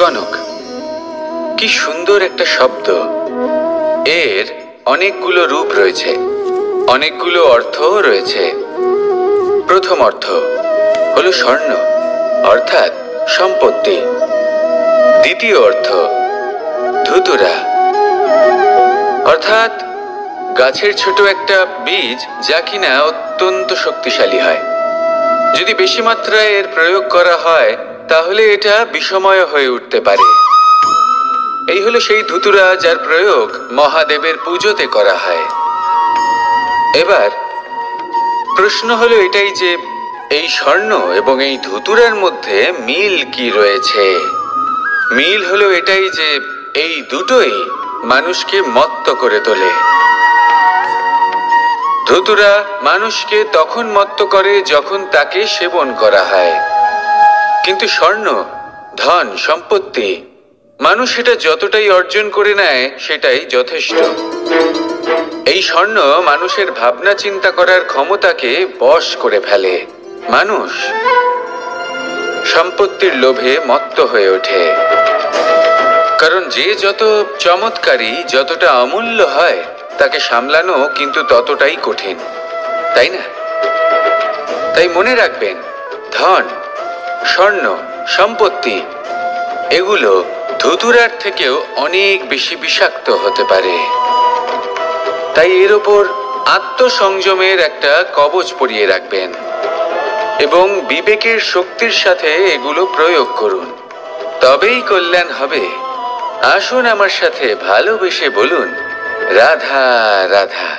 কনক, কি সুন্দর একটা শব্দ। এর অনেকগুলো রূপ রয়েছে, অনেকগুলো অর্থও রয়েছে। প্রথম অর্থ হলো স্বর্ণ, অর্থাৎ সম্পত্তি। দ্বিতীয় অর্থ ধুতুরা, অর্থাৎ গাছের ছোট একটা বীজ, যা কিনা অত্যন্ত শক্তিশালী হয়। যদি বেশি মাত্রায় এর প্রয়োগ করা হয় তাহলে এটা বিষময় হয়ে উঠতে পারে। এই হলো সেই ধুতুরা যার প্রয়োগ মহাদেবের পুজোতে করা হয়। এবার প্রশ্ন হলো এটাই যে এই স্বর্ণ এবং এই ধুতুরার মধ্যে মিল কি রয়েছে। মিল হলো এটাই যে এই দুটোই মানুষকে মত্ত করে তোলে। ধুতুরা মানুষকে তখন মত্ত করে যখন তাকে সেবন করা হয়, কিন্তু স্বর্ণ, ধন, সম্পত্তি, মানুষ এটা যতটাই অর্জন করে নেয় সেটাই যথেষ্ট। এই স্বর্ণ মানুষের ভাবনা চিন্তা করার ক্ষমতাকে বশ করে ফেলে। মানুষ সম্পত্তির লোভে মত্ত হয়ে ওঠে, কারণ যে যত চমৎকারী, যতটা অমূল্য হয় তাকে সামলানো কিন্তু ততটাই কঠিন, তাই না? তাই মনে রাখবেন, ধন, স্বর্ণ, সম্পত্তি এগুলো ধুতুরার থেকেও অনেক বেশি বিষাক্ত হতে পারে। তাই এর ওপর আত্মসংযমের একটা কবচ পরিয়ে রাখবেন এবং বিবেকের শক্তির সাথে এগুলো প্রয়োগ করুন, তবেই কল্যাণ হবে। আসুন আমার সাথে ভালোবেসে বলুন, রাধা রাধা।